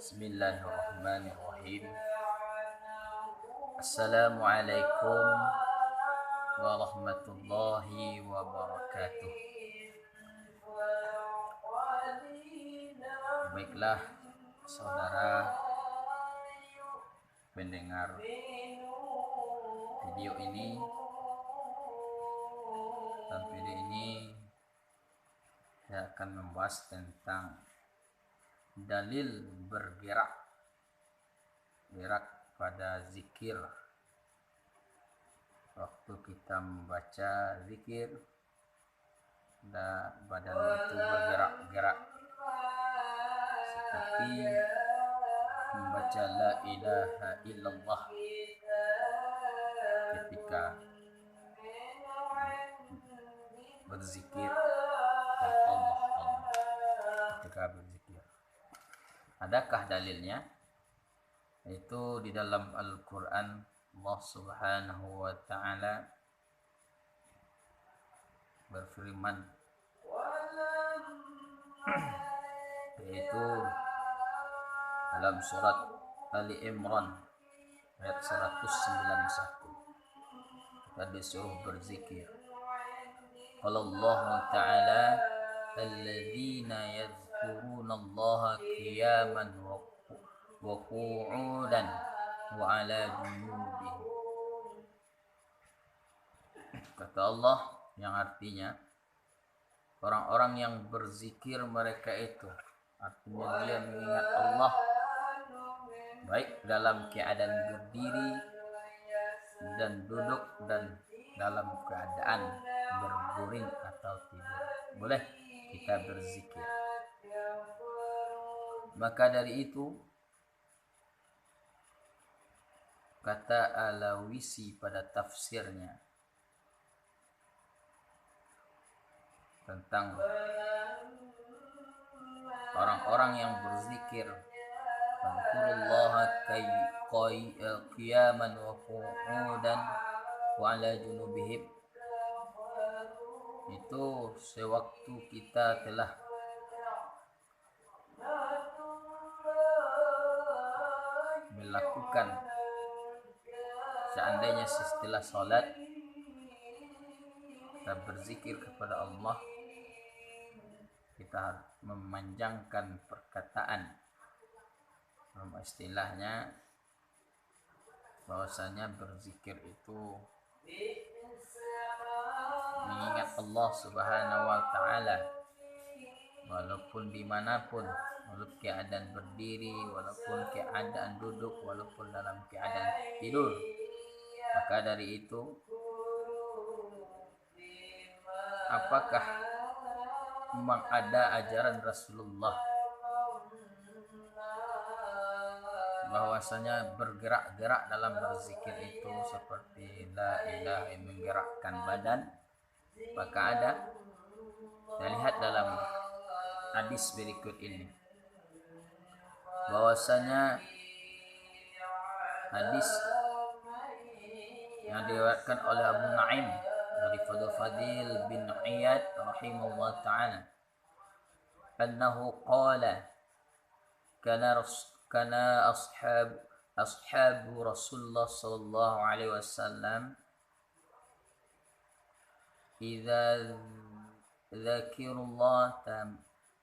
Bismillahirrahmanirrahim. Assalamualaikum warahmatullahi wabarakatuh. Baiklah saudara pendengar video ini, dan video ini saya akan membahas tentang dalil bergerak pada zikir. Waktu kita membaca zikir, badan itu bergerak-gerak, seperti membaca la ilaha illallah ketika berzikir, dan Allah ketika berzikir. Adakah dalilnya? Itu di dalam Al-Quran Allah Subhanahu wa Ta'ala berfirman, yaitu dalam surat Ali Imran ayat 191. Kita disuruh berzikir. Qala Allah Ta'ala alladzina yadhkurunallaha qiyaman wa qu'udan wa 'ala junubihim. Kata Allah, yang artinya orang-orang yang berzikir mereka itu, artinya dia mengingat Allah baik dalam keadaan berdiri dan duduk dan dalam keadaan berbaring atau tidur. Boleh kita berzikir. Maka dari itu kata Alawisi pada tafsirnya tentang orang-orang yang berzikir, Fadhkurullaha qiyaman wa qu'udan wa 'ala junubihim, itu sewaktu kita telah melakukan, seandainya setelah sholat kita berzikir kepada Allah, kita memanjangkan perkataan. Nama istilahnya bahwasanya berzikir itu mengingat Allah Subhanahu wa Ta'ala walaupun dimanapun, walaupun keadaan berdiri, walaupun keadaan duduk, walaupun dalam keadaan tidur. Maka dari itu, apakah memang ada ajaran Rasulullah bahwasanya bergerak-gerak dalam berzikir itu seperti la ilaha, yang menggerakkan badan? Maka ada. Kita lihat dalam hadis berikut ini, bahwasanya hadis yang diriwayatkan oleh Abu Nu'aim dari Fadil bin Iyad rahimahullah ta'ala, annahu qala kana ashabu Rasulullah sallallahu alaihi wasallam idza dzakirullah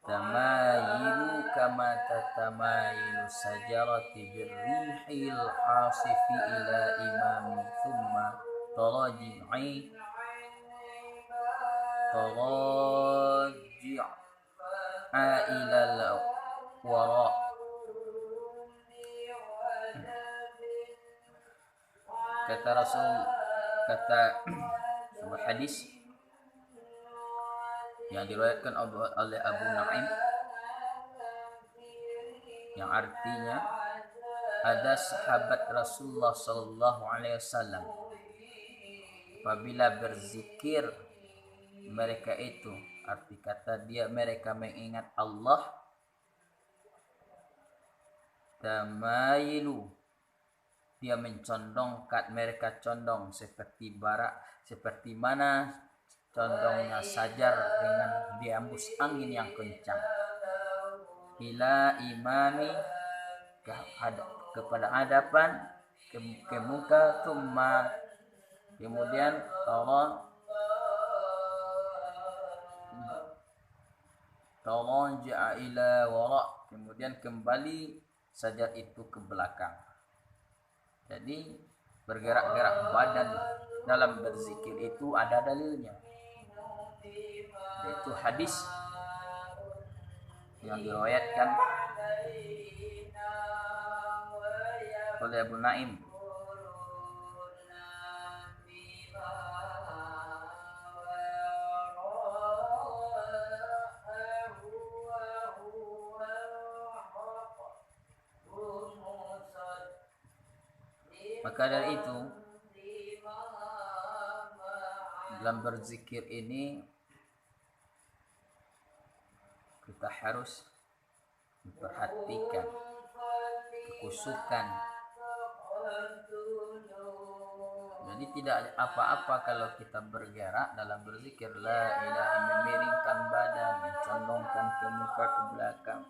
tamayilu kama tatamayilu sajarati birrihil asifi ila imami thumma taraji'a ila al-wara. Kata sebuah hadis yang diriwayatkan oleh Abu Nu'aim, yang artinya ada sahabat Rasulullah sallallahu alaihi wasallam apabila berzikir mereka itu, arti kata dia mereka mengingat Allah, tamayilu, dia mencondongkan, mereka condong seperti mana condongnya sajar dengan dihembus angin yang kencang, ila imami, kepada hadapan, ke muka, thumma, kemudian taraja'a ila wara, kemudian kembali sajad itu ke belakang. Jadi bergerak-gerak badan dalam berzikir itu ada dalilnya, yaitu hadis yang diriwayatkan oleh Abu Naim Maka dari itu, dalam berzikir ini kita harus memperhatikan kekusukan. Jadi tidak apa-apa kalau kita bergerak dalam berzikir la ilaha, memiringkan badan, mencondongkan ke muka, ke belakang,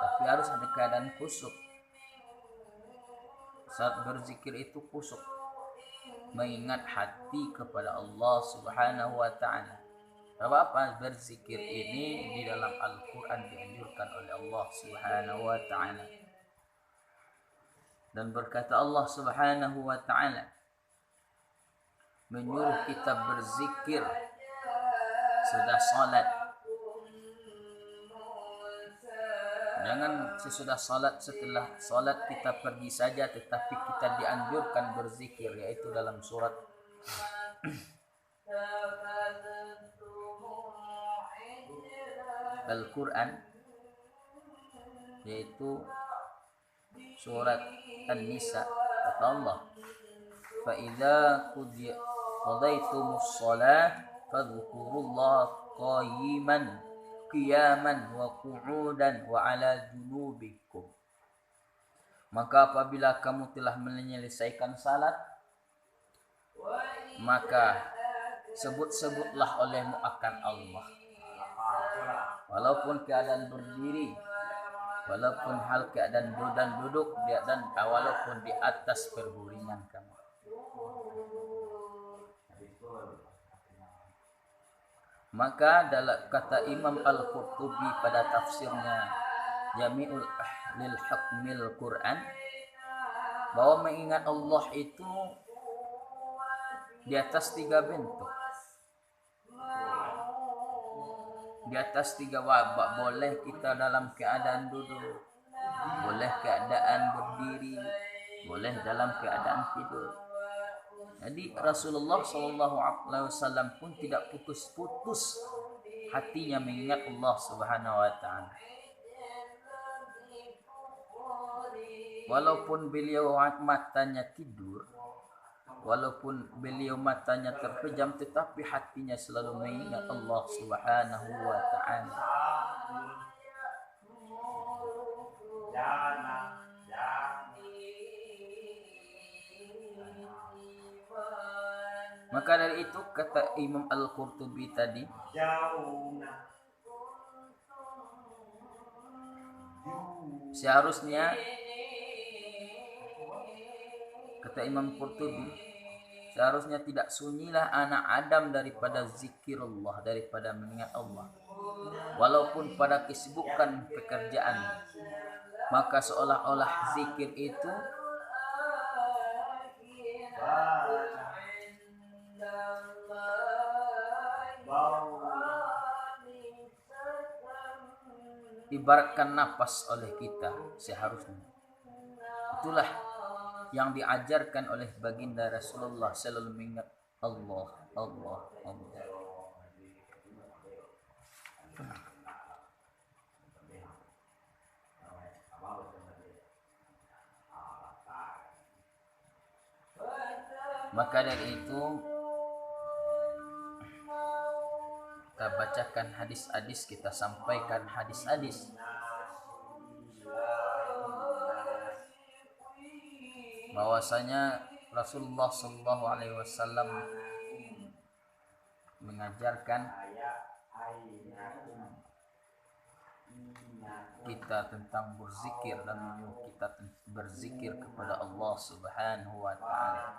tapi harus ada keadaan kusuk. Saat berzikir itu kusuk, mengingat hati kepada Allah Subhanahu wa ta'ala. Apa berzikir ini di dalam Al-Quran dianjurkan oleh Allah Subhanahu wa ta'ala. Dan berkata Allah Subhanahu wa ta'ala menyuruh kita berzikir sudah salat. Jangan sesudah salat, setelah salat kita pergi saja, tetapi kita dianjurkan berzikir, yaitu dalam surat Al-Quran, yaitu surat An-Nisa. Kata Allah, fa idza qadaytumus shalah fadhkurullaha qiyaman wa qu'udan wa ala junubikum. Maka apabila kamu telah menyelesaikan salat, maka sebut-sebutlah olehmu akan Allah, walaupun keadaan berdiri, walaupun hal keadaan duduk, dan walaupun di atas perguringan kamu. Maka dalam kata Imam Al-Qurtubi pada tafsirnya Jami'ul Ahlil Hukmil Quran, bahwa mengingat Allah itu di atas 3 bentuk, di atas 3 wabak. Boleh kita dalam keadaan duduk, boleh keadaan berdiri, boleh dalam keadaan tidur. Jadi Rasulullah SAW pun tidak putus-putus hatinya mengingat Allah Subhanahu wa ta'ala. Walaupun beliau matanya tidur, walaupun beliau matanya terpejam, tetapi hatinya selalu mengingat Allah Subhanahu wa ta'ala. Maka dari itu kata Imam Al-Qurtubi tadi, seharusnya, kata Imam Qurtubi, seharusnya tidak sunyilah anak Adam daripada zikirullah, daripada mengingat Allah, walaupun pada kesibukan pekerjaan. Maka seolah-olah zikir itu ibaratkan napas oleh kita seharusnya. Itulah yang diajarkan oleh baginda Rasulullah, selalu mengingat Allah, Allah, Allah. Maka dari itu kita bacakan hadis-hadis, kita sampaikan hadis-hadis bahwasanya Rasulullah SAW mengajarkan kita tentang berzikir dan menyuruh kita berzikir kepada Allah Subhanahu wa taala.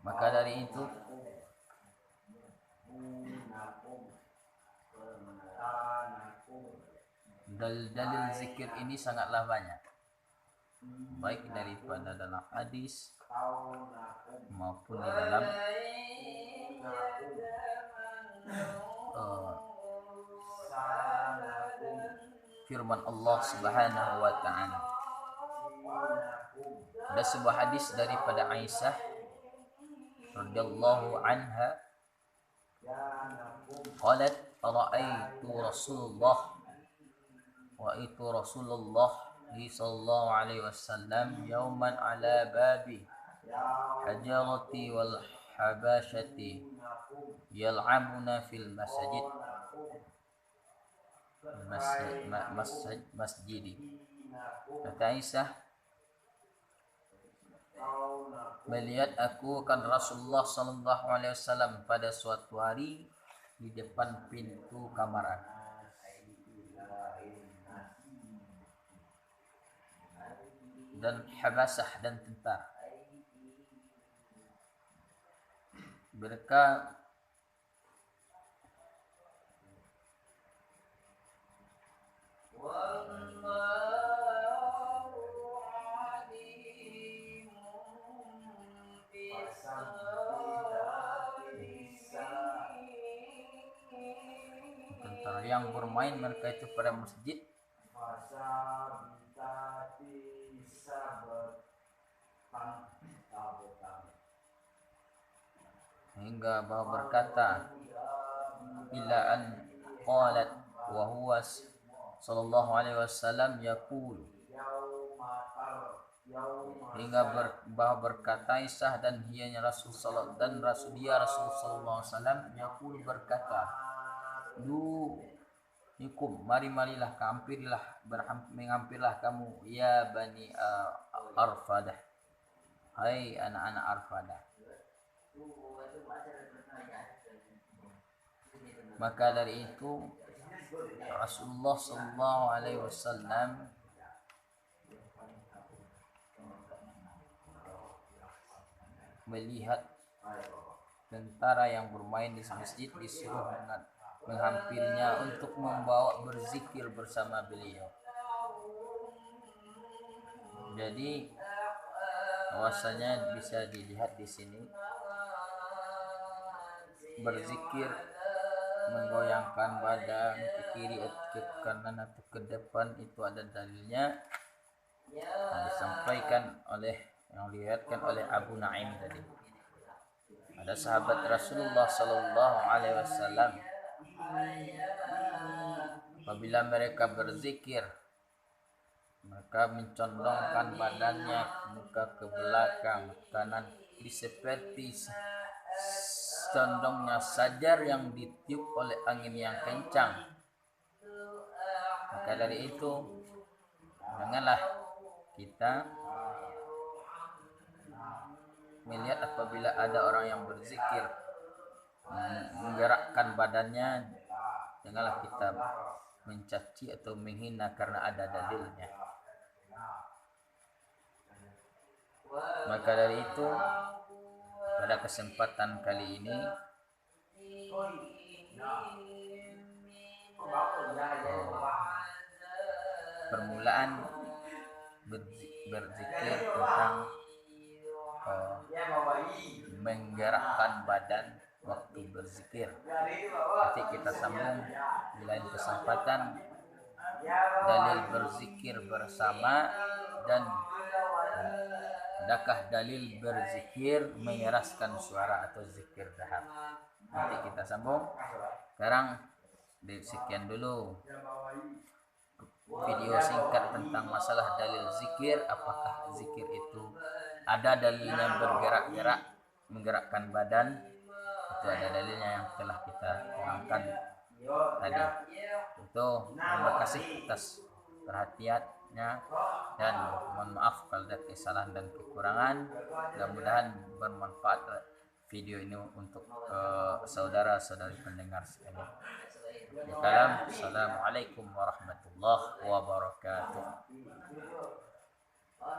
Maka dari itu dalil zikir ini sangatlah banyak, baik daripada dalam hadis maupun di dalam firman Allah Subhanahu wa taala. Ada sebuah hadis daripada Aisyah radhiyallahu anha, qalat ra'aitu Rasulullah sallallahu alaihi wasallam yawman ala babi hajarati wal habashati yal'abuna fil masjidi. Kata Aisyah, melihat aku kan Rasulullah sallallahu alaihi wasallam pada suatu hari di depan pintu kamar aku. Dan habasah dan tentara. Mereka tentara yang bermain mereka itu pada masjid. Hingga bahwa berkata, ila an qalat wa huwa sallallahu alaihi wasallam yaqul, hingga bahwa berkata Aisyah dan dianya Rasul sallallahu sallallahu alaihi wasallam yaqul berkata, marilah mengampirlah kamu ya bani Arfadah, hai anak-anak Arfadah. Maka dari itu Rasulullah sallallahu alaihi wasallam melihat tentara yang bermain di masjid, disuruh menghampirinya untuk membawa berzikir bersama beliau. Jadi bahwasanya bisa dilihat di sini berzikir menggoyangkan badan ke kiri atau ke kanan atau ke depan itu ada dalilnya, disampaikan oleh yang diriwayatkan oleh Abu Naim tadi. Ada sahabat Rasulullah sallallahu alaihi wasallam apabila mereka berzikir mereka mencondongkan badannya muka ke belakang kanan seperti condongnya sajar yang ditiup oleh angin yang kencang. Maka dari itu janganlah kita melihat apabila ada orang yang berzikir menggerakkan badannya, janganlah kita mencaci atau menghina karena ada dalilnya. Maka dari itu pada kesempatan kali ini permulaan berzikir tentang menggerakkan badan waktu berzikir. Nanti kita sambung di lain kesempatan dalil berzikir bersama dan adakah dalil berzikir mengeraskan suara atau zikir dahar. Nanti kita sambung. Sekarang sekian dulu video singkat tentang masalah dalil zikir. Apakah zikir itu ada dalilnya bergerak-gerak, menggerakkan badan? Itu ada dalilnya yang telah kita terangkan tadi. Itu terima kasih atas perhatiannya dan mohon maaf kalau ada kesalahan dan kekurangan. Mudah-mudahan bermanfaat video ini untuk saudara-saudari pendengar sekalian. Ya kalam, assalamualaikum warahmatullahi wabarakatuh.